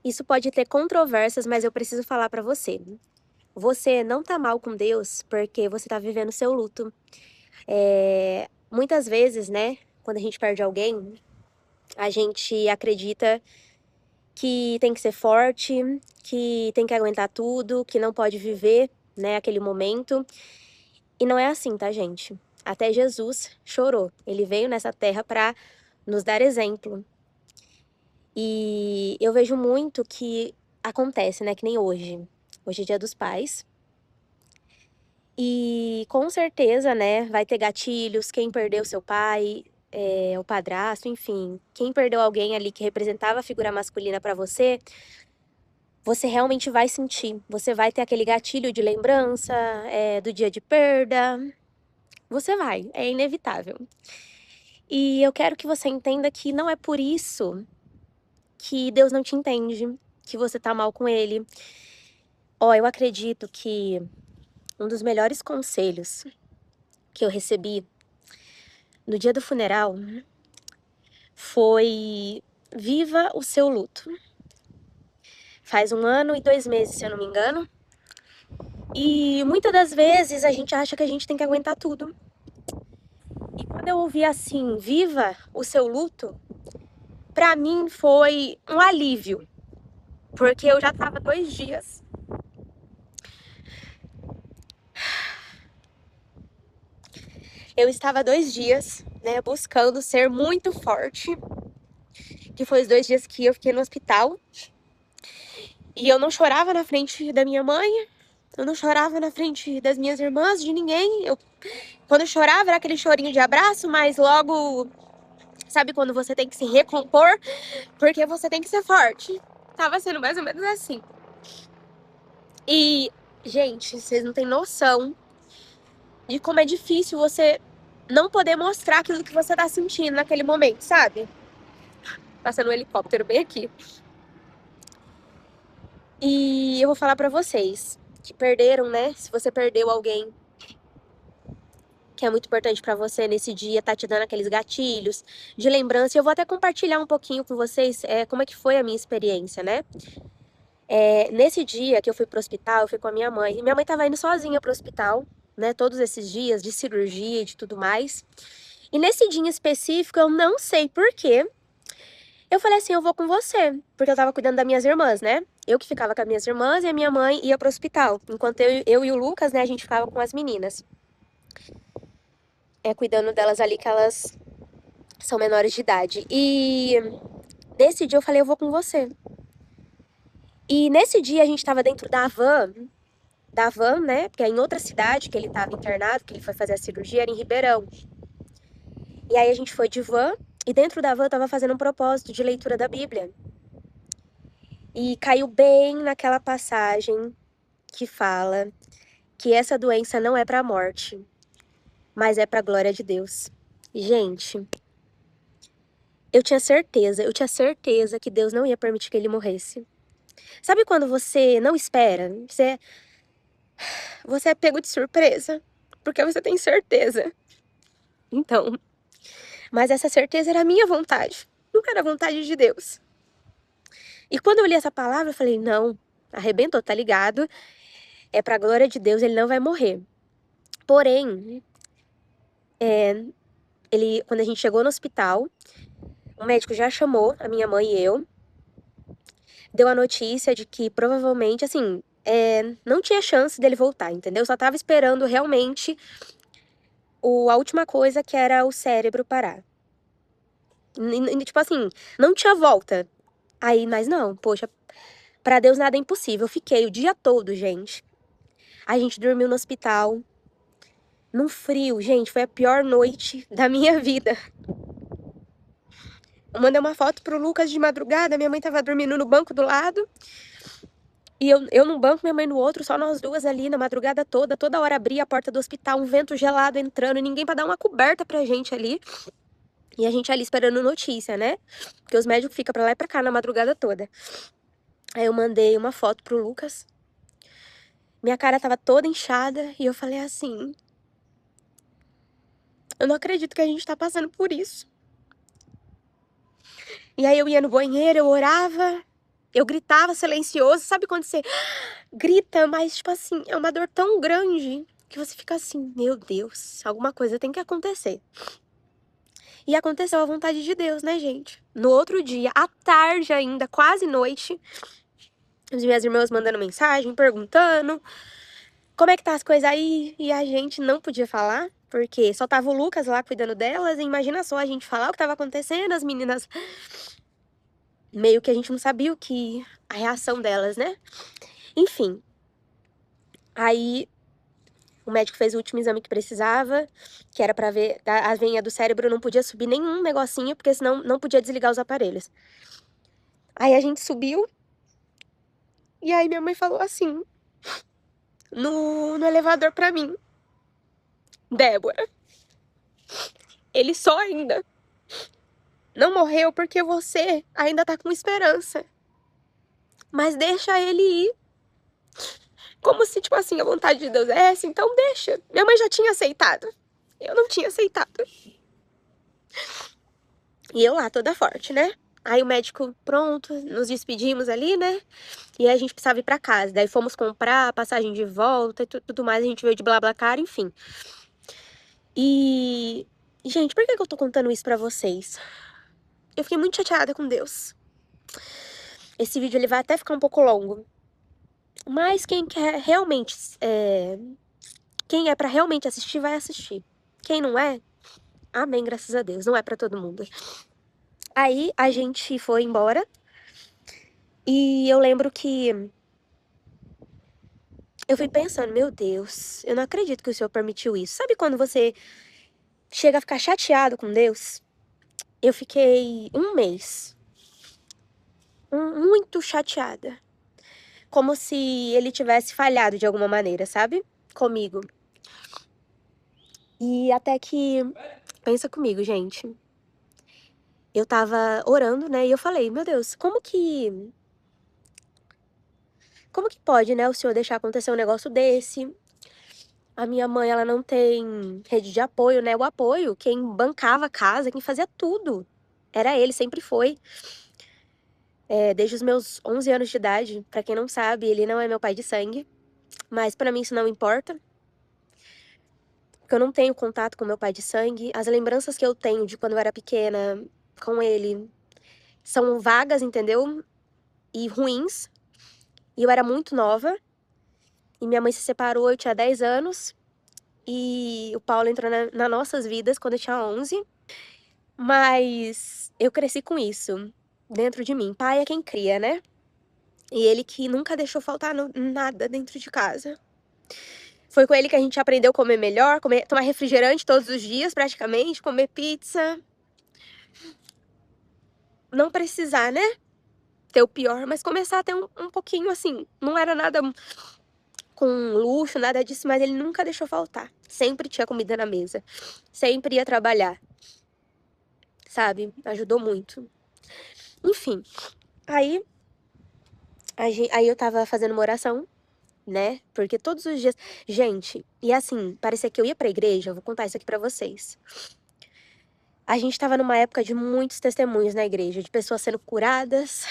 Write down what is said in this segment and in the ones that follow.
Isso pode ter controvérsias, mas eu preciso falar pra você. Você não tá mal com Deus porque você tá vivendo seu luto. Muitas vezes, né, quando a gente perde alguém, a gente acredita que tem que ser forte, que tem que aguentar tudo, que não pode viver, né, aquele momento. E não é assim, tá, gente? Até Jesus chorou. Ele veio nessa terra pra nos dar exemplo. E eu vejo muito que acontece, né, que nem hoje. Hoje é Dia dos Pais. E com certeza, né, vai ter gatilhos, quem perdeu seu pai, o padrasto, enfim, quem perdeu alguém ali que representava a figura masculina pra você, você realmente vai sentir. Você vai ter aquele gatilho de lembrança, do dia de perda. Você vai, é inevitável. E eu quero que você entenda que não é por isso que Deus não te entende, que você tá mal com ele. Ó, eu acredito que um dos melhores conselhos que eu recebi no dia do funeral foi: viva o seu luto. Faz 1 ano e 2 meses, se eu não me engano. E muitas das vezes a gente acha que a gente tem que aguentar tudo. E quando eu ouvi assim, viva o seu luto, pra mim foi um alívio. Porque eu já tava 2 dias. Eu estava 2 dias, né, buscando ser muito forte. Que foi os 2 dias que eu fiquei no hospital. E eu não chorava na frente da minha mãe. Eu não chorava na frente das minhas irmãs, de ninguém. Quando eu chorava, era aquele chorinho de abraço, mas logo, sabe quando você tem que se recompor? Porque você tem que ser forte. Tava sendo mais ou menos assim. E, gente, vocês não têm noção de como é difícil você não poder mostrar aquilo que você tá sentindo naquele momento, sabe? Passando um helicóptero bem aqui. E eu vou falar pra vocês que perderam, né? Se você perdeu alguém que é muito importante pra você nesse dia, tá te dando aqueles gatilhos de lembrança. Eu vou até compartilhar um pouquinho com vocês como é que foi a minha experiência, né? Nesse dia que eu fui pro hospital, eu fui com a minha mãe. E minha mãe tava indo sozinha pro hospital, né? Todos esses dias de cirurgia e de tudo mais. E nesse dia em específico, eu não sei por quê, eu falei assim, eu vou com você. Porque eu tava cuidando das minhas irmãs, né? Eu que ficava com as minhas irmãs e a minha mãe ia pro hospital. Enquanto eu e o Lucas, né, a gente ficava com as meninas. Cuidando delas ali, que elas são menores de idade. E nesse dia eu falei, eu vou com você. E nesse dia a gente tava dentro da van, né? Porque é em outra cidade que ele tava internado, que ele foi fazer a cirurgia, era em Ribeirão. E aí a gente foi de van, e dentro da van eu tava fazendo um propósito de leitura da Bíblia. E caiu bem naquela passagem que fala que essa doença não é pra morte, mas é pra glória de Deus. Gente, eu tinha certeza que Deus não ia permitir que ele morresse. Sabe quando você não espera? Você é pego de surpresa, porque você tem certeza. Então, mas essa certeza era a minha vontade, nunca era a vontade de Deus. E quando eu li essa palavra, eu falei, não, arrebentou, tá ligado? É pra glória de Deus, ele não vai morrer. Porém, quando a gente chegou no hospital, o médico já chamou a minha mãe e eu, deu a notícia de que provavelmente, assim, não tinha chance dele voltar, entendeu? Eu só tava esperando realmente a última coisa, que era o cérebro parar. Tipo assim, não tinha volta. Aí, mas não, poxa, pra Deus nada é impossível. Eu fiquei o dia todo, gente. A gente dormiu no hospital, num frio, gente, foi a pior noite da minha vida. Eu mandei uma foto pro Lucas de madrugada, minha mãe tava dormindo no banco do lado. E eu num banco, minha mãe no outro, só nós duas ali na madrugada toda hora abria a porta do hospital, um vento gelado entrando, ninguém pra dar uma coberta pra gente ali. E a gente ali esperando notícia, né? Porque os médicos ficam pra lá e pra cá na madrugada toda. Aí eu mandei uma foto pro Lucas. Minha cara tava toda inchada e eu falei assim: eu não acredito que a gente tá passando por isso. E aí eu ia no banheiro, eu orava Eu gritava silencioso, sabe quando você grita, mas tipo assim, é uma dor tão grande que você fica assim, meu Deus, alguma coisa tem que acontecer. E aconteceu a vontade de Deus, né, gente? No outro dia, à tarde ainda, quase noite, as minhas irmãs mandando mensagem, perguntando como é que tá as coisas aí, e a gente não podia falar, porque só tava o Lucas lá cuidando delas, e imagina só a gente falar o que tava acontecendo, as meninas meio que a gente não sabia a reação delas, né? Enfim, aí o médico fez o último exame que precisava, que era pra ver a veinha do cérebro, não podia subir nenhum negocinho, porque senão não podia desligar os aparelhos. Aí a gente subiu, e aí minha mãe falou assim, no elevador pra mim, Débora, ele só ainda não morreu porque você ainda tá com esperança. Mas deixa ele ir. Como se, tipo assim, a vontade de Deus é essa, então deixa. Minha mãe já tinha aceitado. Eu não tinha aceitado. E eu lá, toda forte, né? Aí o médico, pronto, nos despedimos ali, né? E aí a gente precisava ir pra casa. Daí fomos comprar passagem de volta e tudo mais. A gente veio de BlaBlaCar, enfim. E... Gente, por que eu tô contando isso pra vocês? Eu fiquei muito chateada com Deus. Esse vídeo ele vai até ficar um pouco longo. Mas quem quer realmente... Quem é pra realmente assistir, vai assistir. Quem não é, amém, graças a Deus. Não é pra todo mundo. Aí a gente foi embora. E eu lembro que eu fui pensando, meu Deus, eu não acredito que o Senhor permitiu isso. Sabe quando você chega a ficar chateado com Deus? Eu fiquei um mês muito chateada. Como se ele tivesse falhado de alguma maneira, sabe? Comigo. E até que... Pensa comigo, gente. Eu tava orando, né? E eu falei, meu Deus, como que pode, né, o Senhor deixar acontecer um negócio desse? A minha mãe, ela não tem rede de apoio, né? O apoio, quem bancava a casa, quem fazia tudo, era ele, sempre foi. Desde os meus 11 anos de idade, pra quem não sabe, ele não é meu pai de sangue, mas pra mim isso não importa, porque eu não tenho contato com meu pai de sangue. As lembranças que eu tenho de quando eu era pequena com ele são vagas, entendeu? E ruins. E eu era muito nova. E minha mãe se separou, eu tinha 10 anos. E o Paulo entrou nas nossas vidas quando eu tinha 11. Mas eu cresci com isso dentro de mim. Pai é quem cria, né? E ele que nunca deixou faltar nada dentro de casa. Foi com ele que a gente aprendeu a comer melhor, tomar refrigerante todos os dias, praticamente, comer pizza. Não precisar, né? Ter o pior, mas começar a ter um pouquinho assim. Não era nada com luxo, nada disso, mas ele nunca deixou faltar. Sempre tinha comida na mesa. Sempre ia trabalhar. Sabe? Ajudou muito. Enfim. Aí eu tava fazendo uma oração, né? Porque todos os dias... Gente, e assim, parecia que eu ia pra igreja, eu vou contar isso aqui pra vocês. A gente tava numa época de muitos testemunhos na igreja, de pessoas sendo curadas.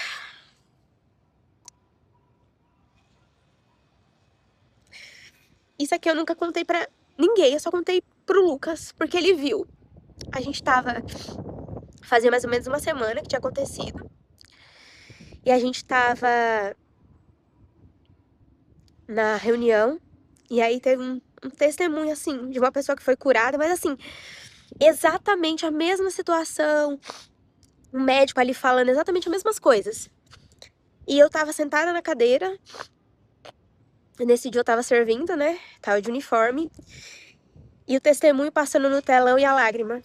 Isso aqui eu nunca contei pra ninguém, eu só contei pro Lucas, porque ele viu. A gente tava... Fazia mais ou menos uma semana que tinha acontecido. E a gente tava na reunião, e aí teve um testemunho, assim, de uma pessoa que foi curada, mas assim, exatamente a mesma situação, um médico ali falando exatamente as mesmas coisas. E eu tava sentada na cadeira, nesse dia eu tava servindo, né, tava de uniforme, e o testemunho passando no telão e a lágrima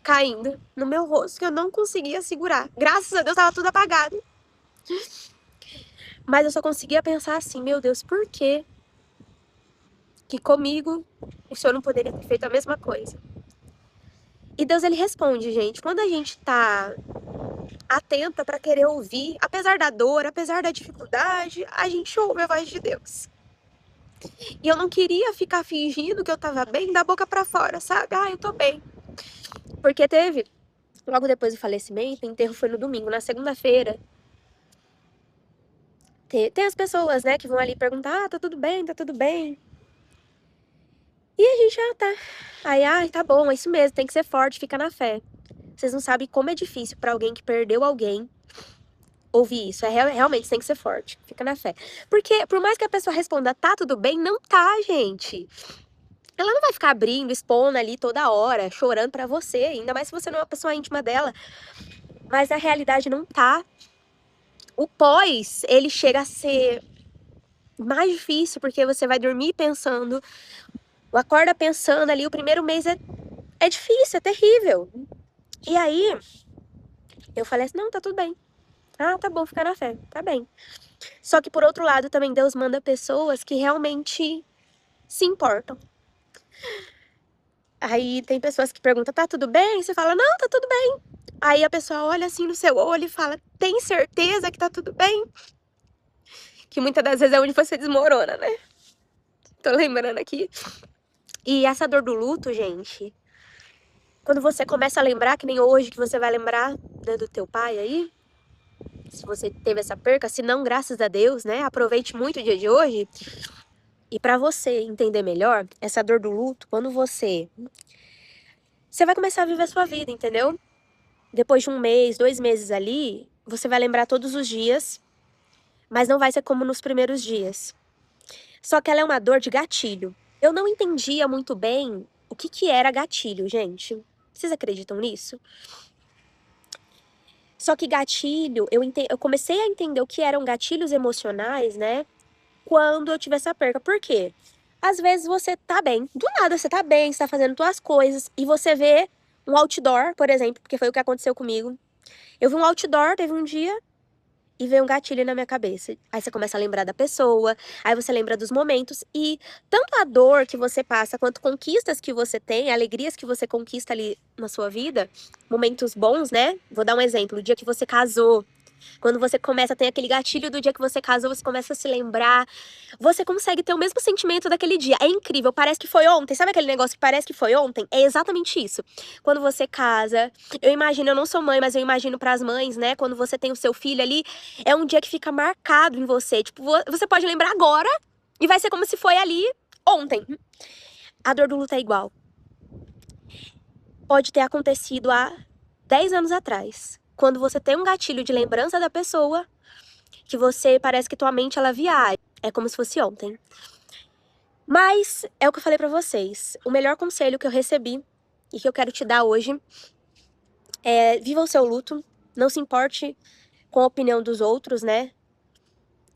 caindo no meu rosto, que eu não conseguia segurar. Graças a Deus tava tudo apagado. Mas eu só conseguia pensar assim, meu Deus, por que comigo o Senhor não poderia ter feito a mesma coisa? E Deus, ele responde, gente. Quando a gente tá atenta pra querer ouvir, apesar da dor, apesar da dificuldade, a gente ouve a voz de Deus. E eu não queria ficar fingindo que eu tava bem da boca pra fora, sabe? Ah, eu tô bem. Porque teve, logo depois do falecimento, o enterro foi no domingo. Na segunda-feira, Tem as pessoas, né, que vão ali perguntar, tá tudo bem, tá tudo bem. E a gente, tá. Aí, tá bom, é isso mesmo, tem que ser forte, fica na fé. Vocês não sabem como é difícil pra alguém que perdeu alguém ouvir isso. Realmente, tem que ser forte, fica na fé. Porque, por mais que a pessoa responda, tá tudo bem, não tá, gente. Ela não vai ficar abrindo, expondo ali toda hora, chorando pra você, ainda mais se você não é uma pessoa íntima dela. Mas a realidade não tá. O pós, ele chega a ser mais difícil, porque você vai dormir pensando, acorda pensando ali, o primeiro mês é difícil, é terrível. E aí, eu falei assim, não, tá tudo bem. Ah, tá bom, fica na fé, tá bem. Só que por outro lado, também Deus manda pessoas que realmente se importam. Aí tem pessoas que perguntam, tá tudo bem? Você fala, não, tá tudo bem. Aí a pessoa olha assim no seu olho e fala, tem certeza que tá tudo bem? Que muitas das vezes é onde você desmorona, né? Tô lembrando aqui. E essa dor do luto, gente, quando você começa a lembrar, que nem hoje, que você vai lembrar, né, do teu pai aí, se você teve essa perca, se não, graças a Deus, né, aproveite muito o dia de hoje. E pra você entender melhor, essa dor do luto, quando você vai começar a viver a sua vida, entendeu? Depois de 1 mês, 2 meses ali, você vai lembrar todos os dias, mas não vai ser como nos primeiros dias. Só que ela é uma dor de gatilho. Eu não entendia muito bem o que era gatilho, gente. Vocês acreditam nisso? Só que gatilho, eu comecei a entender o que eram gatilhos emocionais, né? Quando eu tive essa perca. Por quê? Às vezes você tá bem, do nada você tá bem, você tá fazendo suas coisas, e você vê um outdoor, por exemplo, porque foi o que aconteceu comigo. Eu vi um outdoor, teve um dia, e veio um gatilho na minha cabeça. Aí você começa a lembrar da pessoa, aí você lembra dos momentos, e tanto a dor que você passa, quanto conquistas que você tem, alegrias que você conquista ali na sua vida, momentos bons, né? Vou dar um exemplo, o dia que você casou. Quando você começa a ter aquele gatilho do dia que você casou, você começa a se lembrar, você consegue ter o mesmo sentimento daquele dia. É incrível, parece que foi ontem. Sabe aquele negócio que parece que foi ontem? É exatamente isso. Quando você casa, eu imagino, eu não sou mãe, mas eu imagino pras mães, né? Quando você tem o seu filho ali, é um dia que fica marcado em você. Tipo, você pode lembrar agora e vai ser como se foi ali ontem. A dor do luto é igual. Pode ter acontecido há 10 anos atrás. Quando você tem um gatilho de lembrança da pessoa, que você parece que tua mente ela viaja. É como se fosse ontem. Mas é o que eu falei pra vocês. O melhor conselho que eu recebi e que eu quero te dar hoje é: viva o seu luto, não se importe com a opinião dos outros, né?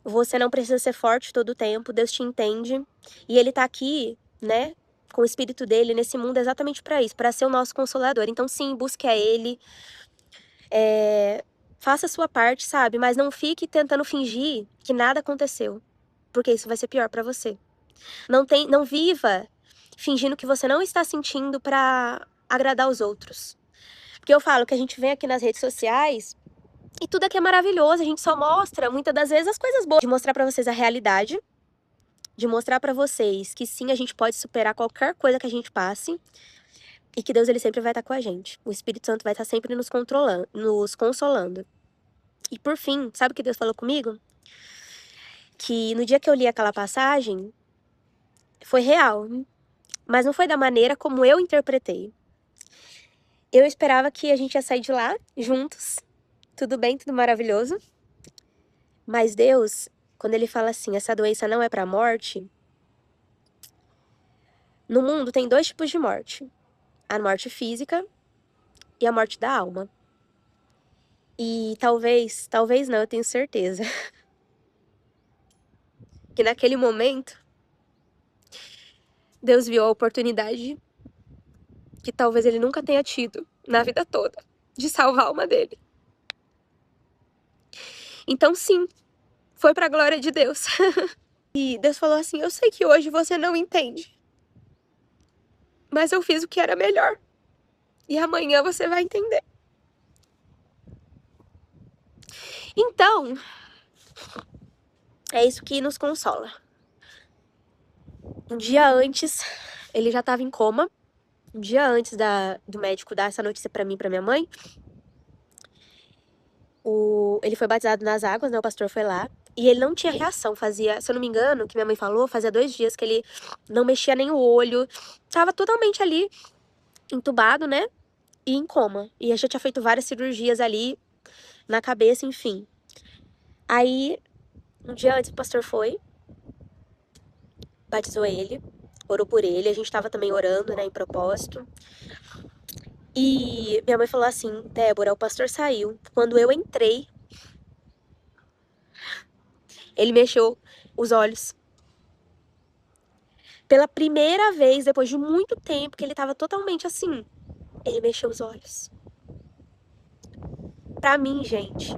Você não precisa ser forte todo o tempo, Deus te entende. E Ele tá aqui, né, com o Espírito dele nesse mundo exatamente pra isso, pra ser o nosso consolador. Então sim, busque a Ele, faça a sua parte, sabe? Mas não fique tentando fingir que nada aconteceu, porque isso vai ser pior pra você. Não viva fingindo que você não está sentindo pra agradar os outros. Porque eu falo que a gente vem aqui nas redes sociais e tudo aqui é maravilhoso, a gente só mostra, muitas das vezes, as coisas boas. De mostrar pra vocês a realidade, de mostrar pra vocês que sim, a gente pode superar qualquer coisa que a gente passe e que Deus, ele sempre vai estar com a gente. O Espírito Santo vai estar sempre nos controlando, nos consolando. E por fim, sabe o que Deus falou comigo? Que no dia que eu li aquela passagem, foi real, mas não foi da maneira como eu interpretei. Eu esperava que a gente ia sair de lá juntos, tudo bem, tudo maravilhoso. Mas Deus, quando ele fala assim, essa doença não é pra morte, no mundo tem 2 tipos de morte: a morte física e a morte da alma. E talvez não, eu tenho certeza, que naquele momento, Deus viu a oportunidade que talvez ele nunca tenha tido na vida toda, de salvar a alma dele. Então sim, foi pra glória de Deus. E Deus falou assim, eu sei que hoje você não entende, mas eu fiz o que era melhor. E amanhã você vai entender. Então, é isso que nos consola. Um dia antes, ele já tava em coma. Um dia antes do médico dar essa notícia pra mim e pra minha mãe, Ele foi batizado nas águas, né? O pastor foi lá. E ele não tinha reação. Fazia, se eu não me engano, que minha mãe falou, fazia 2 dias que ele não mexia nem o olho. Tava totalmente ali, entubado, né? E em coma. E já tinha feito várias cirurgias ali na cabeça, enfim. Aí, um dia antes, o pastor foi, batizou ele, orou por ele. A gente tava também orando, né, em propósito. E minha mãe falou assim: Débora, o pastor saiu. Quando eu entrei, ele mexeu os olhos. Pela primeira vez, depois de muito tempo, que ele tava totalmente assim, ele mexeu os olhos. Pra mim, gente.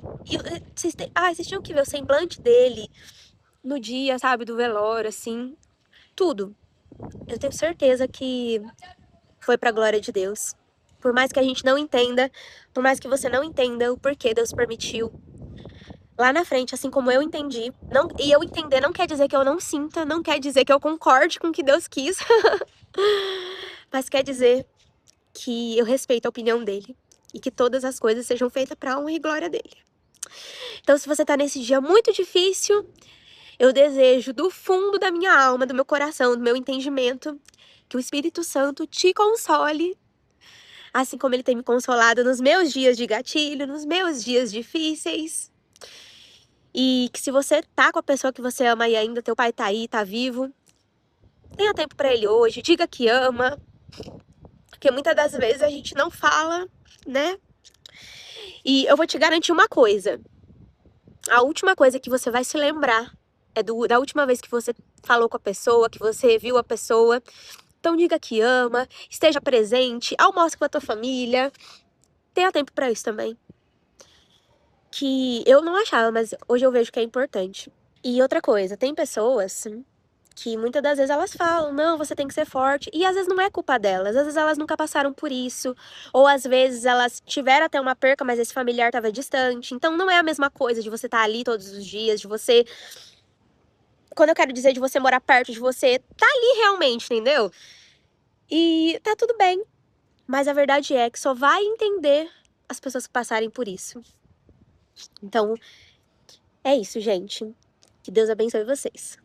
Vocês tinham que ver o semblante dele no dia, sabe, do velório, assim. Tudo. Eu tenho certeza que foi pra glória de Deus. Por mais que a gente não entenda, por mais que você não entenda o porquê Deus permitiu. Lá na frente, assim como eu entendi, e eu entender não quer dizer que eu não sinta, não quer dizer que eu concorde com o que Deus quis, mas quer dizer que eu respeito a opinião dele e que todas as coisas sejam feitas para a honra e glória dele. Então, se você tá nesse dia muito difícil, eu desejo do fundo da minha alma, do meu coração, do meu entendimento, que o Espírito Santo te console, assim como ele tem me consolado nos meus dias de gatilho, nos meus dias difíceis. E que se você tá com a pessoa que você ama e ainda teu pai tá aí, tá vivo, tenha tempo pra ele hoje, diga que ama, porque muitas das vezes a gente não fala, né? E eu vou te garantir uma coisa, a última coisa que você vai se lembrar é da última vez que você falou com a pessoa, que você viu a pessoa. Então diga que ama, esteja presente, almoce com a tua família, tenha tempo pra isso também. Que eu não achava, mas hoje eu vejo que é importante. E outra coisa, tem pessoas que muitas das vezes elas falam, não, você tem que ser forte, e às vezes não é culpa delas, às vezes elas nunca passaram por isso, ou às vezes elas tiveram até uma perca, mas esse familiar estava distante, então não é a mesma coisa de você estar ali todos os dias, de você, quando eu quero dizer de você morar perto, de você tá ali realmente, entendeu? E tá tudo bem, mas a verdade é que só vai entender as pessoas que passarem por isso. Então, é isso, gente. Que Deus abençoe vocês.